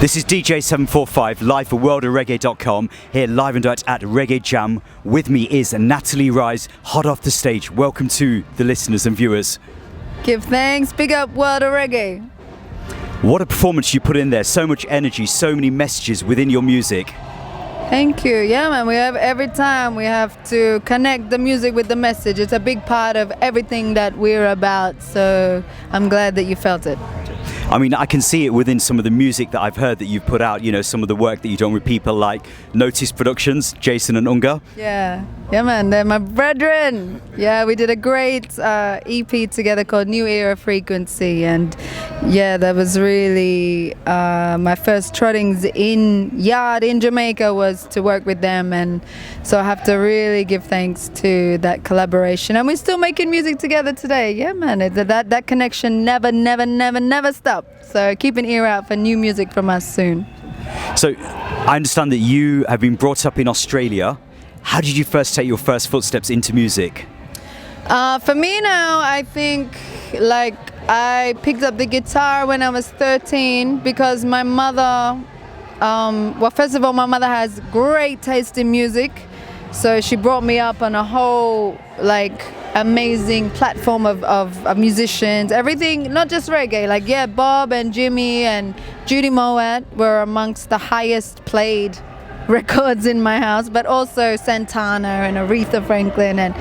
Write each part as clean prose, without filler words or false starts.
This is DJ 745 live for worldofreggae.com, here live and direct at Reggae Jam. With me is Natalli Rize, hot off the stage. Welcome to the listeners and viewers. Give thanks, big up World of Reggae. What a performance you put in there, so much energy, so many messages within your music. Thank you. Yeah, man, every time we have to connect the music with the message. It's a big part of everything that we're about, so I'm glad that you felt it. I mean, I can see it within some of the music that I've heard that you've put out, you know, some of the work that you've done with people like Notice Productions, Jason and Unga. Yeah, man, they're my brethren. Yeah, we did a great EP together called New Era Frequency, and yeah, that was really my first trottings in yard in Jamaica was to work with them, and so I have to really give thanks to that collaboration. And we're still making music together today. Yeah, man, that connection never stopped. So keep an ear out for new music from us soon. So I understand that you have been brought up in Australia. How did you first take your first footsteps into music? For me now, I think like I picked up the guitar when I was 13 because my mother, well, first of all, my mother has great taste in music. So she brought me up on a whole like amazing platform of musicians, everything, not just reggae, like yeah, Bob and Jimmy and Judy Mowatt were amongst the highest played records in my house, but also Santana and Aretha Franklin and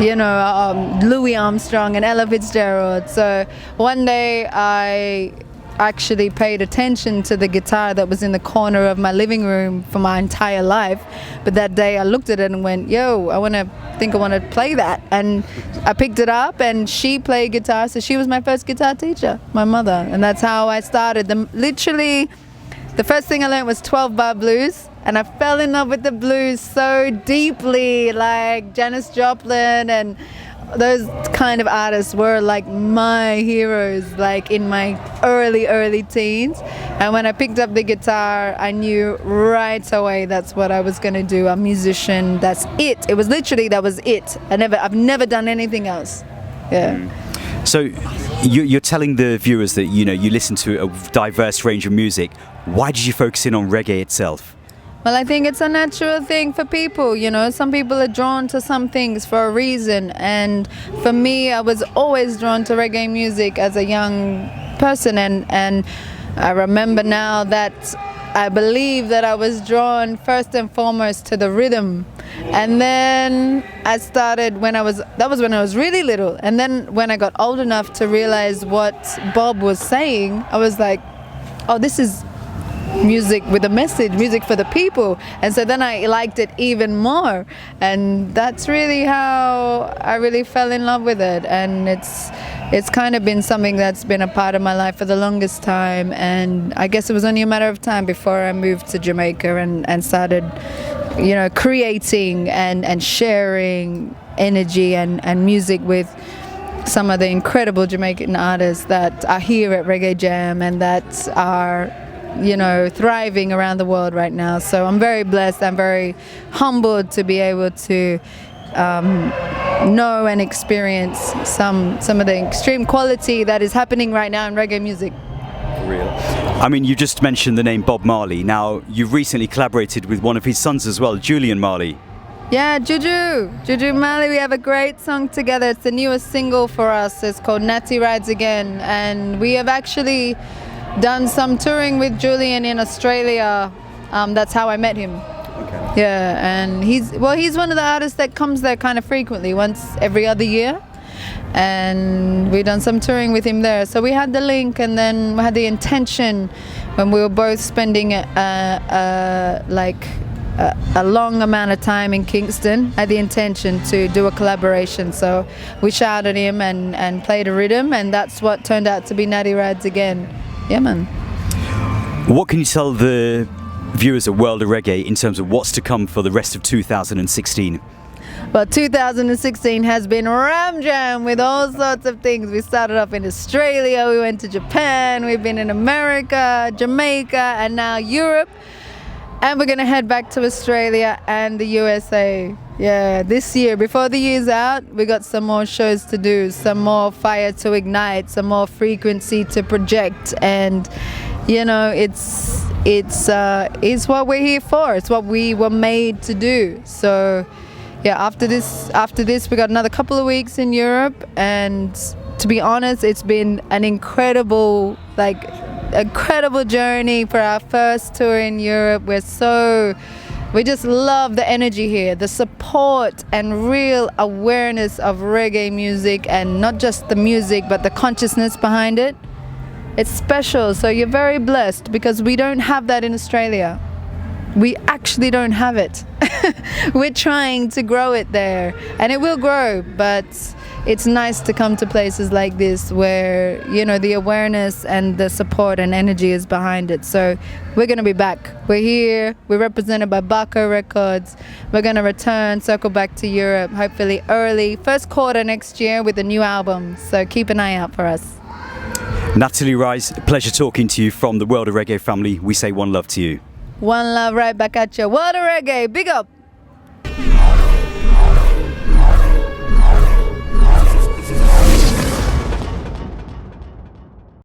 you know Louis Armstrong and Ella Fitzgerald. So one day I actually paid attention to the guitar that was in the corner of my living room for my entire life, but that day I looked at it and went, yo, I want to play that, and I picked it up and she played guitar, so she was my first guitar teacher, my mother, and that's how I started. Literally the first thing I learned was 12-bar blues, and I fell in love with the blues so deeply, like Janis Joplin and those kind of artists were like my heroes, like in my early teens. And when I picked up the guitar, I knew right away that's what I was going to do. A musician, that's it. It was literally, that was it. I've never done anything else. Yeah. So you're telling the viewers that, you know, you listen to a diverse range of music. Why did you focus in on reggae itself? Well, I think it's a natural thing for people, you know. Some people are drawn to some things for a reason. And for me, I was always drawn to reggae music as a young person. And I remember now that I believe that I was drawn first and foremost to the rhythm. And then I started that was when I was really little. And then when I got old enough to realize what Bob was saying, I was like, oh, this is music with a message, music for the people. And so then I liked it even more, and that's really how I really fell in love with it. And it's kind of been something that's been a part of my life for the longest time, and I guess it was only a matter of time before I moved to Jamaica and started, you know, creating and sharing energy and music with some of the incredible Jamaican artists that are here at Reggae Jam and that are, you know, thriving around the world right now. So I'm very blessed. I'm very humbled to be able to know and experience some of the extreme quality that is happening right now in reggae music. For real. I mean, you just mentioned the name Bob Marley. Now, you've recently collaborated with one of his sons as well, Julian Marley. Yeah, Juju Marley, we have a great song together. It's the newest single for us. It's called Natalli Rize Again, and we have actually done some touring with Julian in Australia. That's how I met him. Okay. Yeah, and he's one of the artists that comes there kind of frequently, once every other year. And we've done some touring with him there. So we had the link, and then we had the intention when we were both spending a long amount of time in Kingston, had the intention to do a collaboration. So we shouted him and played a rhythm, and that's what turned out to be Natalli Rize Again. Yeah, man. What can you tell the viewers of World of Reggae in terms of what's to come for the rest of 2016? Well, 2016 has been ram jam with all sorts of things. We started off in Australia, we went to Japan, we've been in America, Jamaica, and now Europe. And we're going to head back to Australia and the USA. Yeah, this year. Before the year's out, we got some more shows to do, some more fire to ignite, some more frequency to project. And, you know, it's what we're here for. It's what we were made to do. So, yeah, after this, we got another couple of weeks in Europe. And to be honest, it's been an incredible journey for our first tour in Europe. We just love the energy here, the support and real awareness of reggae music, and not just the music but the consciousness behind it. It's special, so you're very blessed because we don't have that in Australia. We actually don't have it. We're trying to grow it there, and it will grow, but it's nice to come to places like this where, you know, the awareness and the support and energy is behind it. So we're going to be back. We're here. We're represented by Baco Records. We're going to return, circle back to Europe, hopefully early, first quarter next year with a new album. So keep an eye out for us. Natalli Rize, pleasure talking to you from the World of Reggae family. We say one love to you. One love right back at you. World of Reggae, big up.